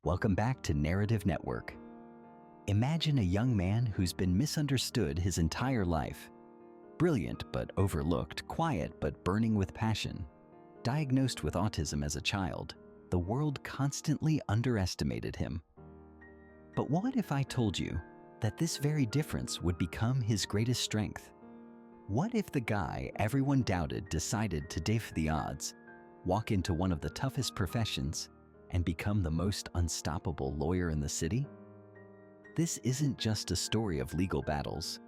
Welcome back to Narrative Network. Imagine a young man who's been misunderstood his entire life. Brilliant but overlooked, quiet but burning with passion. Diagnosed with autism as a child, the world constantly underestimated him. But what if I told you that this very difference would become his greatest strength? What if the guy everyone doubted decided to defy the odds, walk into one of the toughest professions, and become the most unstoppable lawyer in the city? This isn't just a story of legal battles.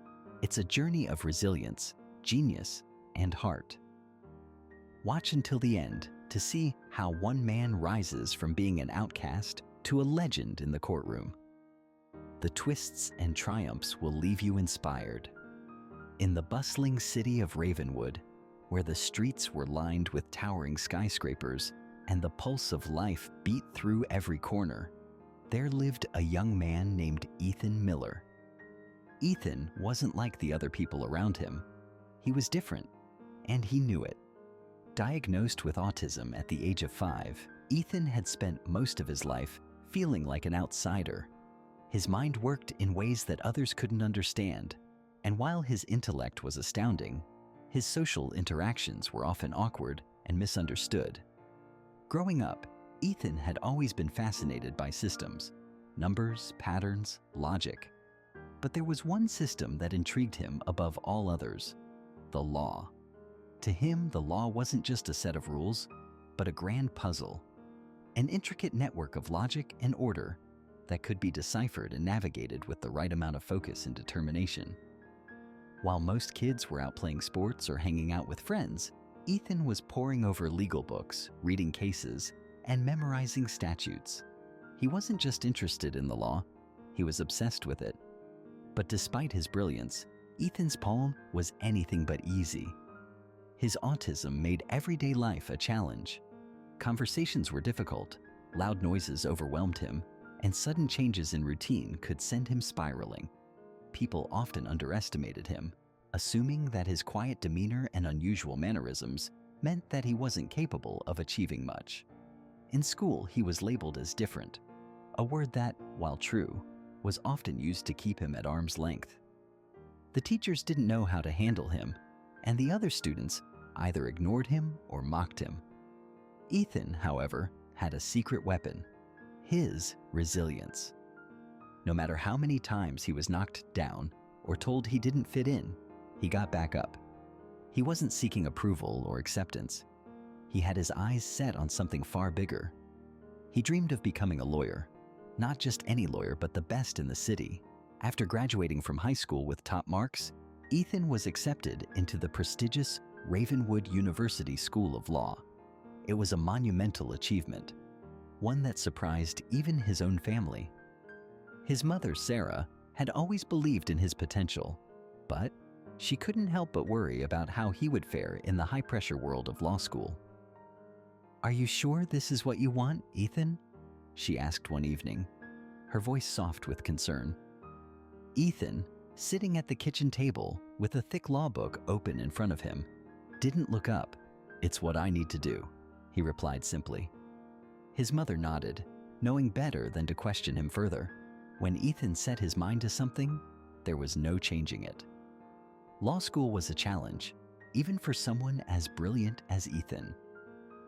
It's a journey of resilience, genius, and heart. Watch until the end to see how one man rises from being an outcast to a legend in the courtroom. The twists and triumphs will leave you inspired. In the bustling city of Ravenwood, where the streets were lined with towering skyscrapers and the pulse of life beat through every corner, there lived a young man named Ethan Miller. Ethan wasn't like the other people around him. He was different, and he knew it. Diagnosed with autism at the age of 5, Ethan had spent most of his life feeling like an outsider. His mind worked in ways that others couldn't understand, and while his intellect was astounding, his social interactions were often awkward and misunderstood. Growing up, Ethan had always been fascinated by systems, numbers, patterns, logic. But there was one system that intrigued him above all others: the law. To him, the law wasn't just a set of rules, but a grand puzzle, an intricate network of logic and order that could be deciphered and navigated with the right amount of focus and determination. While most kids were out playing sports or hanging out with friends, Ethan was poring over legal books, reading cases, and memorizing statutes. He wasn't just interested in the law, he was obsessed with it. But despite his brilliance, Ethan's poem was anything but easy. His autism made everyday life a challenge. Conversations were difficult, loud noises overwhelmed him, and sudden changes in routine could send him spiraling. People often underestimated him, assuming that his quiet demeanor and unusual mannerisms meant that he wasn't capable of achieving much. In school, he was labeled as different, a word that, while true, was often used to keep him at arm's length. The teachers didn't know how to handle him, and the other students either ignored him or mocked him. Ethan, however, had a secret weapon: his resilience. No matter how many times he was knocked down or told he didn't fit in, he got back up. He wasn't seeking approval or acceptance. He had his eyes set on something far bigger. He dreamed of becoming a lawyer, not just any lawyer, but the best in the city. After graduating from high school with top marks, Ethan was accepted into the prestigious Ravenwood University School of Law. It was a monumental achievement, one that surprised even his own family. His mother, Sarah, had always believed in his potential, but she couldn't help but worry about how he would fare in the high-pressure world of law school. "Are you sure this is what you want, Ethan?" she asked one evening, her voice soft with concern. Ethan, sitting at the kitchen table with a thick law book open in front of him, didn't look up. "It's what I need to do," he replied simply. His mother nodded, knowing better than to question him further. When Ethan set his mind to something, there was no changing it. Law school was a challenge, even for someone as brilliant as Ethan.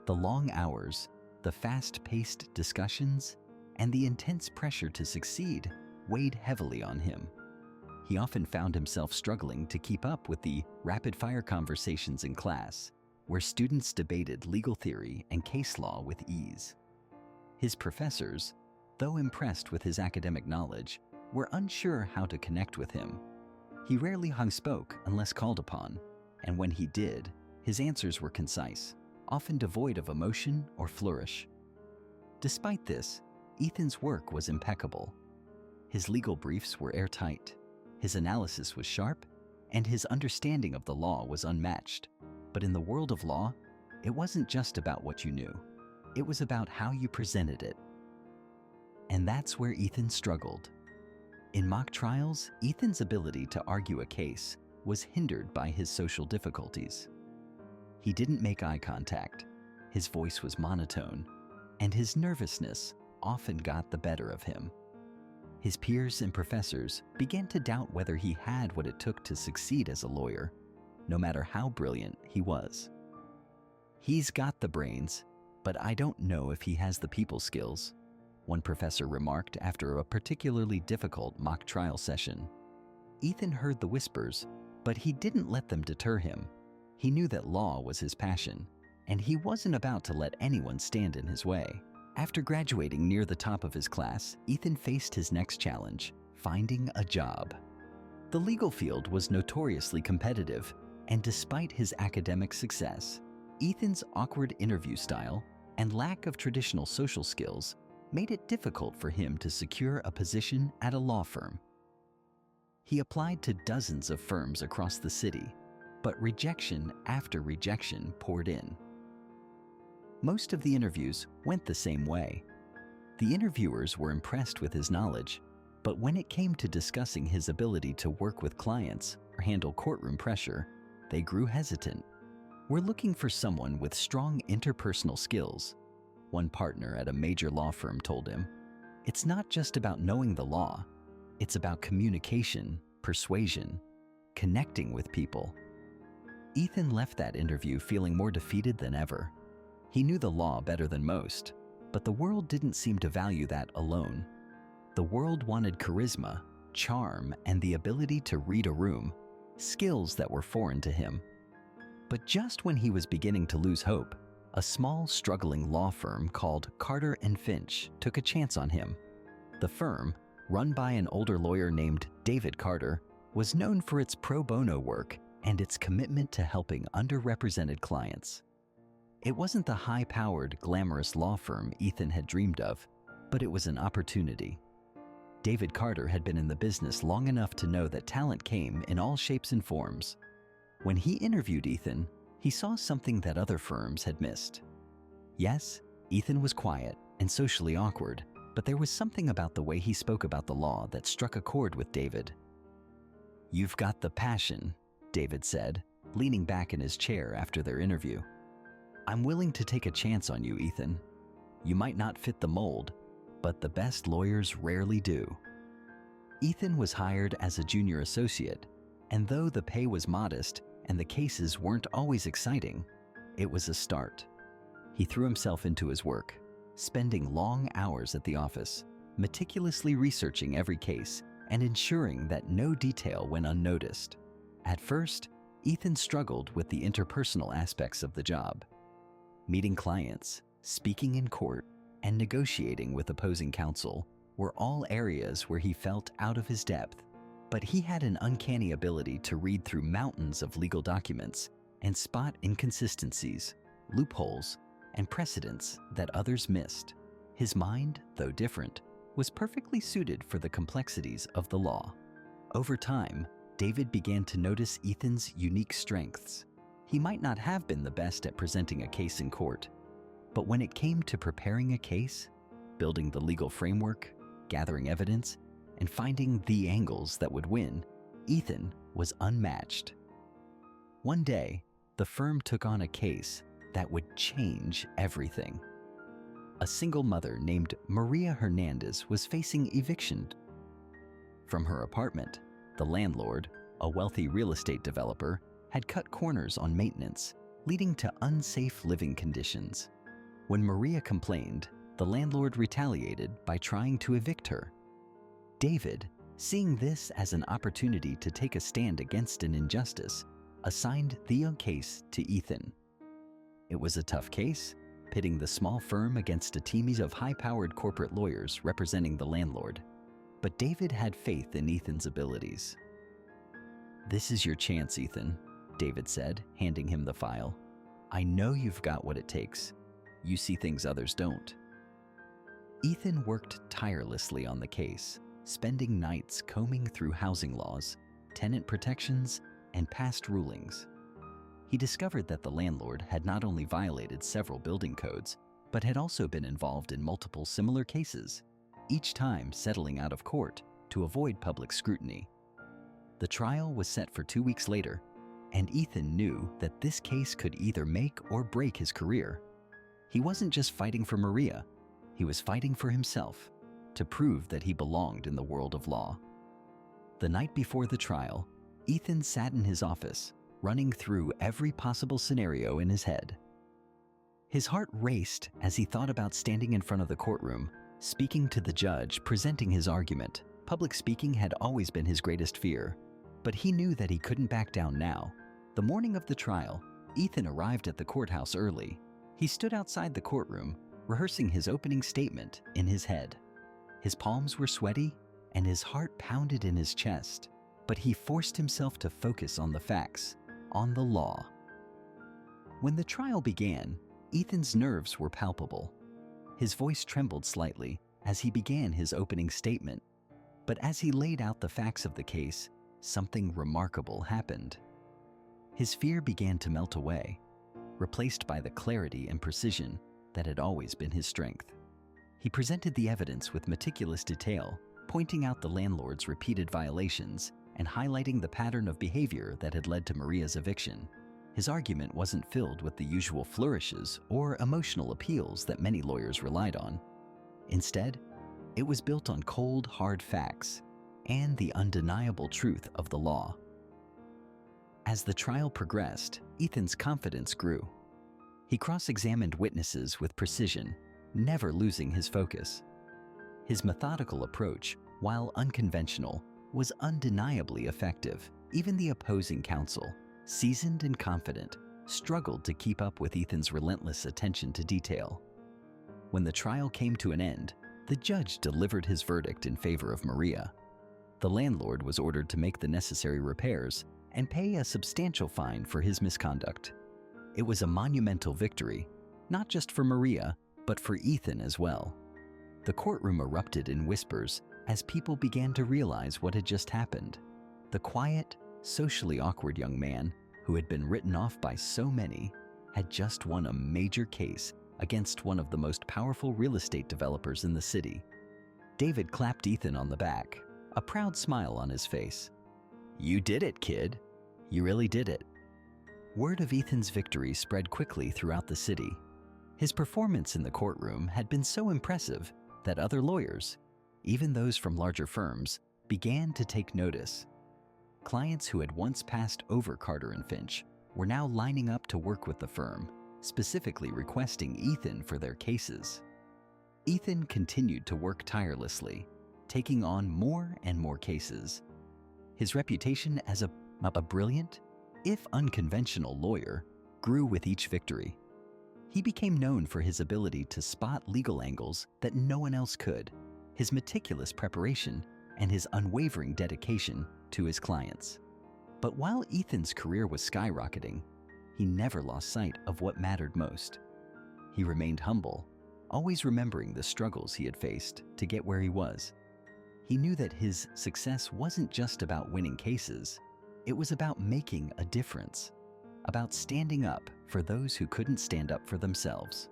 The long hours, the fast-paced discussions, and the intense pressure to succeed weighed heavily on him. He often found himself struggling to keep up with the rapid-fire conversations in class, where students debated legal theory and case law with ease. His professors, though impressed with his academic knowledge, were unsure how to connect with him. He rarely spoke unless called upon, and when he did, his answers were concise, often devoid of emotion or flourish. Despite this, Ethan's work was impeccable. His legal briefs were airtight, his analysis was sharp, and his understanding of the law was unmatched. But in the world of law, it wasn't just about what you knew. It was about how you presented it. And that's where Ethan struggled. In mock trials, Ethan's ability to argue a case was hindered by his social difficulties. He didn't make eye contact, his voice was monotone, and his nervousness often got the better of him. His peers and professors began to doubt whether he had what it took to succeed as a lawyer, no matter how brilliant he was. "He's got the brains, but I don't know if he has the people skills," one professor remarked after a particularly difficult mock trial session. Ethan heard the whispers, but he didn't let them deter him. He knew that law was his passion, and he wasn't about to let anyone stand in his way. After graduating near the top of his class, Ethan faced his next challenge: finding a job. The legal field was notoriously competitive, and despite his academic success, Ethan's awkward interview style and lack of traditional social skills made it difficult for him to secure a position at a law firm. He applied to dozens of firms across the city, but rejection after rejection poured in. Most of the interviews went the same way. The interviewers were impressed with his knowledge, but when it came to discussing his ability to work with clients or handle courtroom pressure, they grew hesitant. "We're looking for someone with strong interpersonal skills," one partner at a major law firm told him. "It's not just about knowing the law, it's about communication, persuasion, connecting with people." Ethan left that interview feeling more defeated than ever. He knew the law better than most, but the world didn't seem to value that alone. The world wanted charisma, charm, and the ability to read a room, skills that were foreign to him. But just when he was beginning to lose hope, a small, struggling law firm called Carter & Finch took a chance on him. The firm, run by an older lawyer named David Carter, was known for its pro bono work and its commitment to helping underrepresented clients. It wasn't the high-powered, glamorous law firm Ethan had dreamed of, but it was an opportunity. David Carter had been in the business long enough to know that talent came in all shapes and forms. When he interviewed Ethan, he saw something that other firms had missed. Yes, Ethan was quiet and socially awkward, but there was something about the way he spoke about the law that struck a chord with David. "You've got the passion," David said, leaning back in his chair after their interview. "I'm willing to take a chance on you, Ethan. You might not fit the mold, but the best lawyers rarely do." Ethan was hired as a junior associate, and though the pay was modest and the cases weren't always exciting, it was a start. He threw himself into his work, spending long hours at the office, meticulously researching every case and ensuring that no detail went unnoticed. At first, Ethan struggled with the interpersonal aspects of the job. Meeting clients, speaking in court, and negotiating with opposing counsel were all areas where he felt out of his depth. But he had an uncanny ability to read through mountains of legal documents and spot inconsistencies, loopholes, and precedents that others missed. His mind, though different, was perfectly suited for the complexities of the law. Over time, David began to notice Ethan's unique strengths. He might not have been the best at presenting a case in court, but when it came to preparing a case, building the legal framework, gathering evidence, and finding the angles that would win, Ethan was unmatched. One day, the firm took on a case that would change everything. A single mother named Maria Hernandez was facing eviction from her apartment. The landlord, a wealthy real estate developer, had cut corners on maintenance, leading to unsafe living conditions. When Maria complained, the landlord retaliated by trying to evict her. David, seeing this as an opportunity to take a stand against an injustice, assigned the case to Ethan. It was a tough case, pitting the small firm against a team of high-powered corporate lawyers representing the landlord. But David had faith in Ethan's abilities. "This is your chance, Ethan," David said, handing him the file. "I know you've got what it takes. You see things others don't." Ethan worked tirelessly on the case, spending nights combing through housing laws, tenant protections, and past rulings. He discovered that the landlord had not only violated several building codes, but had also been involved in multiple similar cases, each time settling out of court to avoid public scrutiny. The trial was set for 2 weeks later, and Ethan knew that this case could either make or break his career. He wasn't just fighting for Maria. He was fighting for himself, to prove that he belonged in the world of law. The night before the trial, Ethan sat in his office, running through every possible scenario in his head. His heart raced as he thought about standing in front of the courtroom, speaking to the judge, presenting his argument. Public speaking had always been his greatest fear, but he knew that he couldn't back down now. The morning of the trial, Ethan arrived at the courthouse early. He stood outside the courtroom, rehearsing his opening statement in his head. His palms were sweaty and his heart pounded in his chest, but he forced himself to focus on the facts, on the law. When the trial began, Ethan's nerves were palpable. His voice trembled slightly as he began his opening statement, but as he laid out the facts of the case, something remarkable happened. His fear began to melt away, replaced by the clarity and precision that had always been his strength. He presented the evidence with meticulous detail, pointing out the landlord's repeated violations and highlighting the pattern of behavior that had led to Maria's eviction. His argument wasn't filled with the usual flourishes or emotional appeals that many lawyers relied on. Instead, it was built on cold, hard facts and the undeniable truth of the law. As the trial progressed, Ethan's confidence grew. He cross-examined witnesses with precision, never losing his focus. His methodical approach, while unconventional, was undeniably effective. Even the opposing counsel, seasoned and confident, struggled to keep up with Ethan's relentless attention to detail. When the trial came to an end, the judge delivered his verdict in favor of Maria. The landlord was ordered to make the necessary repairs and pay a substantial fine for his misconduct. It was a monumental victory, not just for Maria, but for Ethan as well. The courtroom erupted in whispers as people began to realize what had just happened. The quiet, socially awkward young man, who had been written off by so many, had just won a major case against one of the most powerful real estate developers in the city. David clapped Ethan on the back, a proud smile on his face. "You did it, kid. You really did it." Word of Ethan's victory spread quickly throughout the city. His performance in the courtroom had been so impressive that other lawyers, even those from larger firms, began to take notice. Clients who had once passed over Carter and Finch were now lining up to work with the firm, specifically requesting Ethan for their cases. Ethan continued to work tirelessly, taking on more and more cases. His reputation as a brilliant, if unconventional lawyer grew with each victory. He became known for his ability to spot legal angles that no one else could, his meticulous preparation, and his unwavering dedication to his clients. But while Ethan's career was skyrocketing, he never lost sight of what mattered most. He remained humble, always remembering the struggles he had faced to get where he was. He knew that his success wasn't just about winning cases. It was about making a difference, about standing up for those who couldn't stand up for themselves.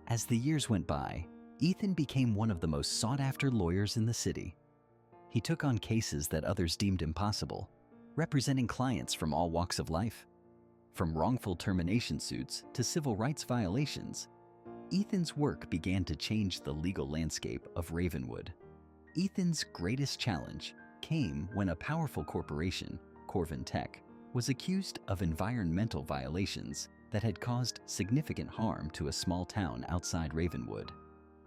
As the years went by, Ethan became one of the most sought-after lawyers in the city. He took on cases that others deemed impossible, representing clients from all walks of life. From wrongful termination suits to civil rights violations, Ethan's work began to change the legal landscape of Ravenwood. Ethan's greatest challenge came when a powerful corporation, Corvin Tech, was accused of environmental violations that had caused significant harm to a small town outside Ravenwood.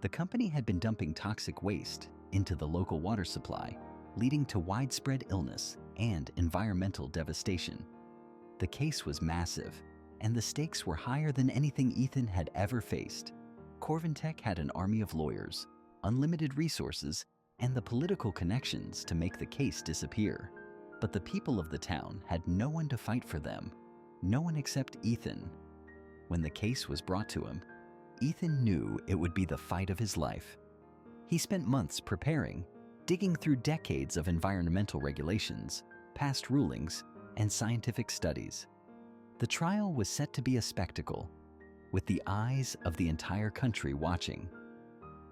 The company had been dumping toxic waste into the local water supply, leading to widespread illness and environmental devastation. The case was massive, and the stakes were higher than anything Ethan had ever faced. Corvin Tech had an army of lawyers, unlimited resources, and the political connections to make the case disappear. But the people of the town had no one to fight for them, no one except Ethan. When the case was brought to him, Ethan knew it would be the fight of his life. He spent months preparing, digging through decades of environmental regulations, past rulings, and scientific studies. The trial was set to be a spectacle, with the eyes of the entire country watching.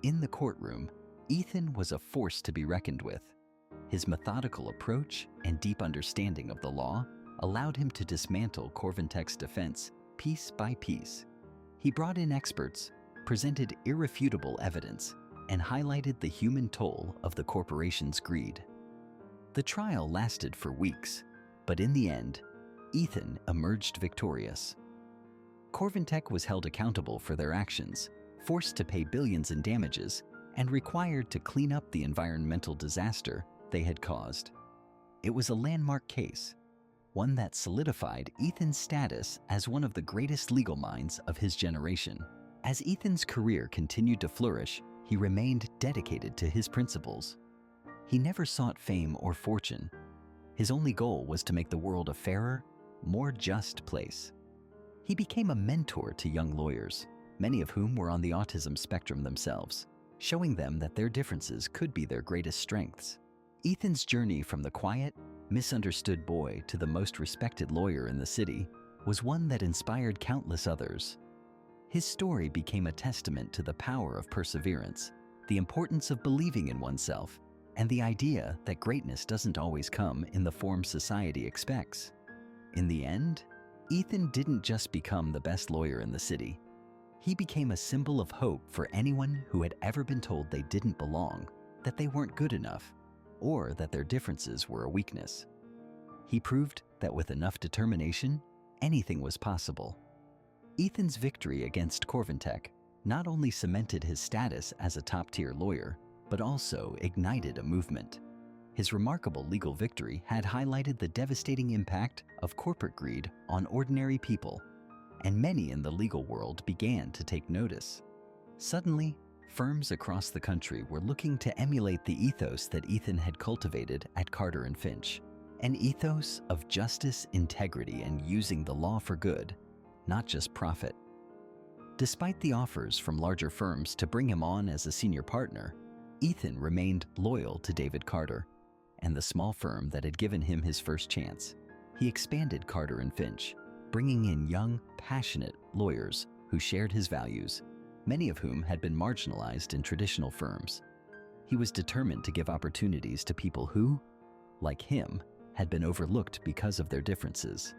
In the courtroom, Ethan was a force to be reckoned with. His methodical approach and deep understanding of the law allowed him to dismantle Corvin Tech's defense piece by piece. He brought in experts, presented irrefutable evidence and highlighted the human toll of the corporation's greed. The trial lasted for weeks, but in the end, Ethan emerged victorious. Corvintech was held accountable for their actions, forced to pay billions in damages, and required to clean up the environmental disaster they had caused. It was a landmark case, one that solidified Ethan's status as one of the greatest legal minds of his generation. As Ethan's career continued to flourish, he remained dedicated to his principles. He never sought fame or fortune. His only goal was to make the world a fairer, more just place. He became a mentor to young lawyers, many of whom were on the autism spectrum themselves, showing them that their differences could be their greatest strengths. Ethan's journey from the quiet, misunderstood boy to the most respected lawyer in the city was one that inspired countless others. His story became a testament to the power of perseverance, the importance of believing in oneself, and the idea that greatness doesn't always come in the form society expects. In the end, Ethan didn't just become the best lawyer in the city. He became a symbol of hope for anyone who had ever been told they didn't belong, that they weren't good enough, or that their differences were a weakness. He proved that with enough determination, anything was possible. Ethan's victory against Corvintech not only cemented his status as a top-tier lawyer, but also ignited a movement. His remarkable legal victory had highlighted the devastating impact of corporate greed on ordinary people, and many in the legal world began to take notice. Suddenly, firms across the country were looking to emulate the ethos that Ethan had cultivated at Carter & Finch, an ethos of justice, integrity, and using the law for good, not just profit. Despite the offers from larger firms to bring him on as a senior partner, Ethan remained loyal to David Carter and the small firm that had given him his first chance. He expanded Carter & Finch, bringing in young, passionate lawyers who shared his values, many of whom had been marginalized in traditional firms. He was determined to give opportunities to people who, like him, had been overlooked because of their differences.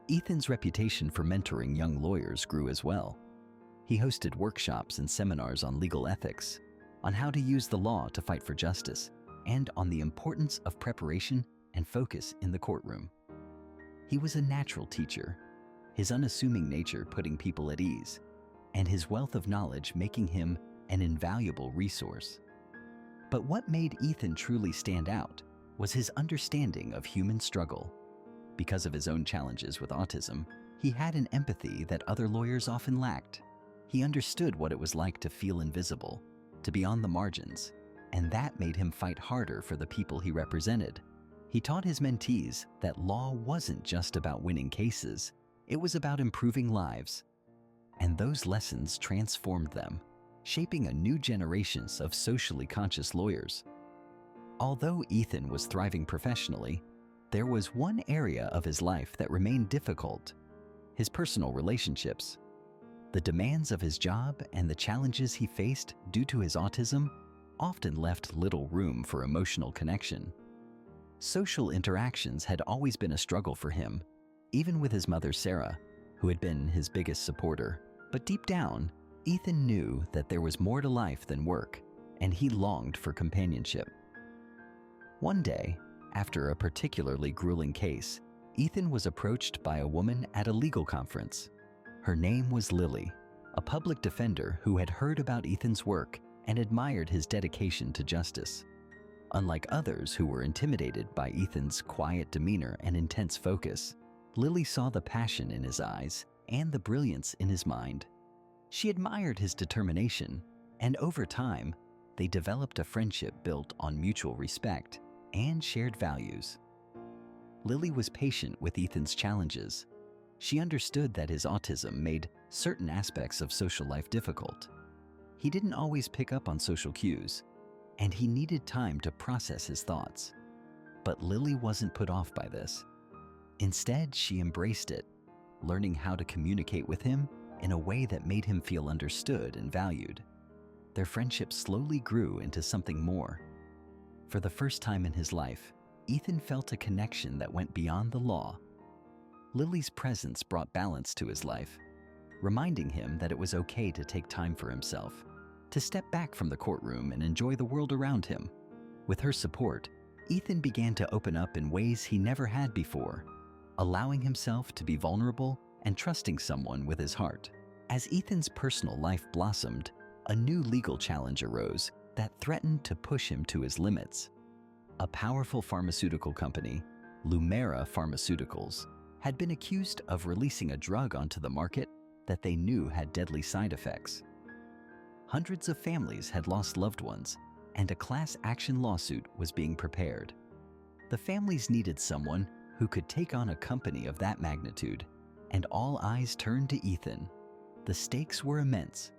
Ethan's reputation for mentoring young lawyers grew as well. He hosted workshops and seminars on legal ethics, on how to use the law to fight for justice, and on the importance of preparation and focus in the courtroom. He was a natural teacher, his unassuming nature putting people at ease, and his wealth of knowledge making him an invaluable resource. But what made Ethan truly stand out was his understanding of human struggle. Because of his own challenges with autism, he had an empathy that other lawyers often lacked. He understood what it was like to feel invisible, to be on the margins, and that made him fight harder for the people he represented. He taught his mentees that law wasn't just about winning cases, it was about improving lives. And those lessons transformed them, shaping a new generation of socially conscious lawyers. Although Ethan was thriving professionally, there was one area of his life that remained difficult: his personal relationships. The demands of his job and the challenges he faced due to his autism often left little room for emotional connection. Social interactions had always been a struggle for him, even with his mother Sarah, who had been his biggest supporter. But deep down, Ethan knew that there was more to life than work, and he longed for companionship. One day, after a particularly grueling case, Ethan was approached by a woman at a legal conference. Her name was Lily, a public defender who had heard about Ethan's work and admired his dedication to justice. Unlike others who were intimidated by Ethan's quiet demeanor and intense focus, Lily saw the passion in his eyes and the brilliance in his mind. She admired his determination, and over time, they developed a friendship built on mutual respect and shared values. Lily was patient with Ethan's challenges. She understood that his autism made certain aspects of social life difficult. He didn't always pick up on social cues, and he needed time to process his thoughts. But Lily wasn't put off by this. Instead, she embraced it, learning how to communicate with him in a way that made him feel understood and valued. Their friendship slowly grew into something more. For the first time in his life, Ethan felt a connection that went beyond the law. Lily's presence brought balance to his life. reminding him that it was okay to take time for himself, to step back from the courtroom and enjoy the world around him. With her support, Ethan began to open up in ways he never had before, allowing himself to be vulnerable and trusting someone with his heart. As Ethan's personal life blossomed, a new legal challenge arose that threatened to push him to his limits. A powerful pharmaceutical company, Lumera Pharmaceuticals, had been accused of releasing a drug onto the market that they knew had deadly side effects. Hundreds of families had lost loved ones, and a class action lawsuit was being prepared. The families needed someone who could take on a company of that magnitude, and all eyes turned to Ethan. The stakes were immense.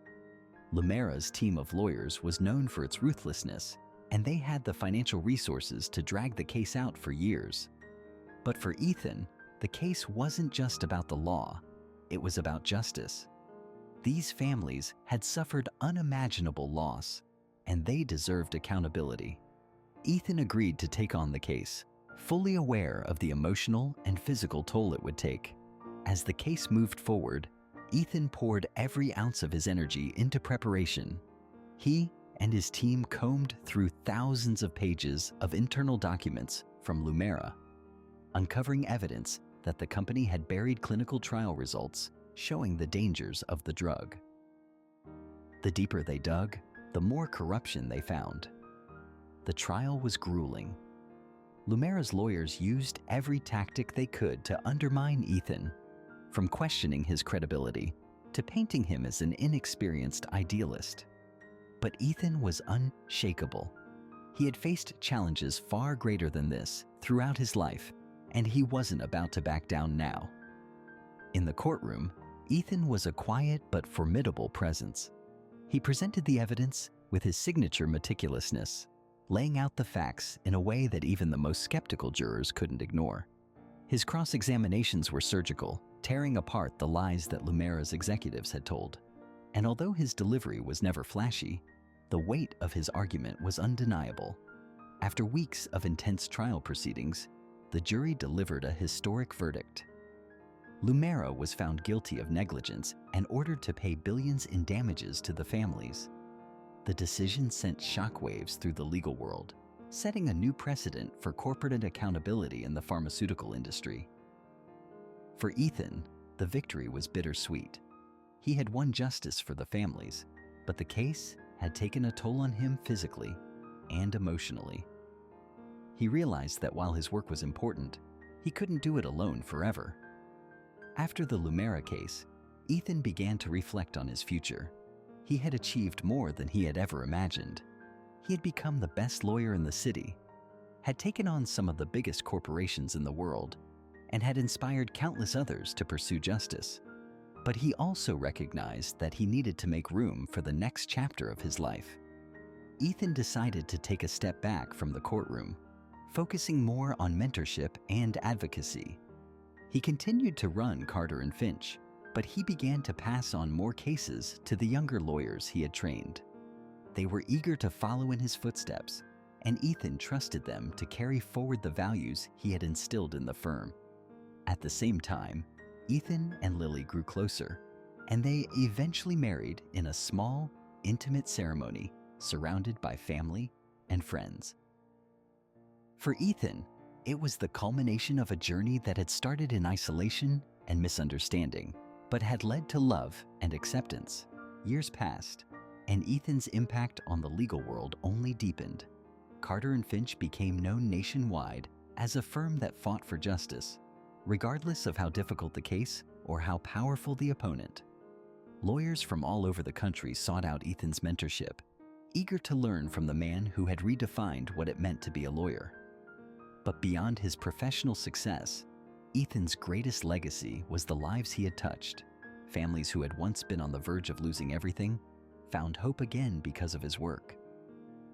Lumera's team of lawyers was known for its ruthlessness, and they had the financial resources to drag the case out for years. But for Ethan, the case wasn't just about the law, it was about justice. These families had suffered unimaginable loss, and they deserved accountability. Ethan agreed to take on the case, fully aware of the emotional and physical toll it would take. As the case moved forward, Ethan poured every ounce of his energy into preparation. He and his team combed through thousands of pages of internal documents from Lumera, uncovering evidence that the company had buried clinical trial results showing the dangers of the drug. The deeper they dug, the more corruption they found. The trial was grueling. Lumera's lawyers used every tactic they could to undermine Ethan, from questioning his credibility to painting him as an inexperienced idealist. But Ethan was unshakable. He had faced challenges far greater than this throughout his life, and he wasn't about to back down now. In the courtroom, Ethan was a quiet but formidable presence. He presented the evidence with his signature meticulousness, laying out the facts in a way that even the most skeptical jurors couldn't ignore. His cross-examinations were surgical, tearing apart the lies that Lumera's executives had told. And although his delivery was never flashy, the weight of his argument was undeniable. After weeks of intense trial proceedings, the jury delivered a historic verdict. Lumera was found guilty of negligence and ordered to pay billions in damages to the families. The decision sent shockwaves through the legal world, setting a new precedent for corporate accountability in the pharmaceutical industry. For Ethan, the victory was bittersweet. He had won justice for the families, but the case had taken a toll on him physically and emotionally. He realized that while his work was important, he couldn't do it alone forever. After the Lumera case, Ethan began to reflect on his future. He had achieved more than he had ever imagined. He had become the best lawyer in the city, had taken on some of the biggest corporations in the world, and had inspired countless others to pursue justice. But he also recognized that he needed to make room for the next chapter of his life. Ethan decided to take a step back from the courtroom, focusing more on mentorship and advocacy. He continued to run Carter & Finch, but he began to pass on more cases to the younger lawyers he had trained. They were eager to follow in his footsteps, and Ethan trusted them to carry forward the values he had instilled in the firm. At the same time, Ethan and Lily grew closer, and they eventually married in a small, intimate ceremony surrounded by family and friends. For Ethan, it was the culmination of a journey that had started in isolation and misunderstanding, but had led to love and acceptance. Years passed, and Ethan's impact on the legal world only deepened. Carter & Finch became known nationwide as a firm that fought for justice, regardless of how difficult the case or how powerful the opponent. Lawyers from all over the country sought out Ethan's mentorship, eager to learn from the man who had redefined what it meant to be a lawyer. But beyond his professional success, Ethan's greatest legacy was the lives he had touched. Families who had once been on the verge of losing everything found hope again because of his work.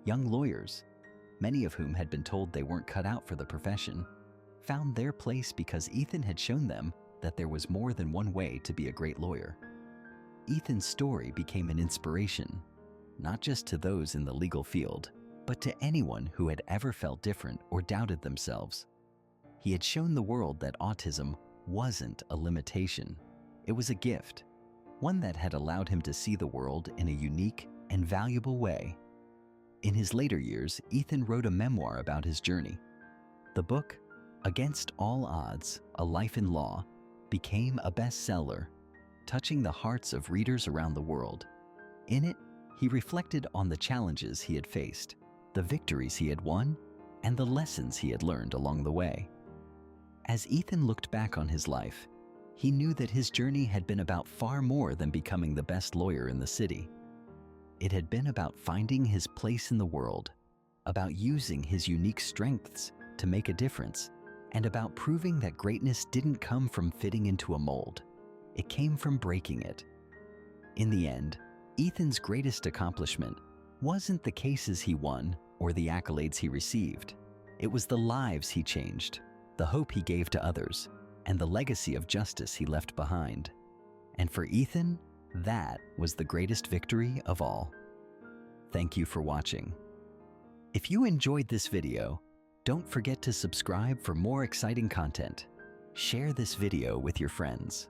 Young lawyers, many of whom had been told they weren't cut out for the profession, found their place because Ethan had shown them that there was more than one way to be a great lawyer. Ethan's story became an inspiration, not just to those in the legal field, but to anyone who had ever felt different or doubted themselves. He had shown the world that autism wasn't a limitation, it was a gift. one that had allowed him to see the world in a unique and valuable way. In his later years, Ethan wrote a memoir about his journey. The book, Against All Odds, A Life in Law, became a bestseller, touching the hearts of readers around the world. In it, he reflected on the challenges he had faced, the victories he had won, and the lessons he had learned along the way. As Ethan looked back on his life, he knew that his journey had been about far more than becoming the best lawyer in the city. It had been about finding his place in the world, about using his unique strengths to make a difference, and about proving that greatness didn't come from fitting into a mold. It came from breaking it. In the end, Ethan's greatest accomplishment wasn't the cases he won or the accolades he received. It was the lives he changed, the hope he gave to others, and the legacy of justice he left behind. And for Ethan, that was the greatest victory of all. Thank you for watching. If you enjoyed this video, don't forget to subscribe for more exciting content. Share this video with your friends.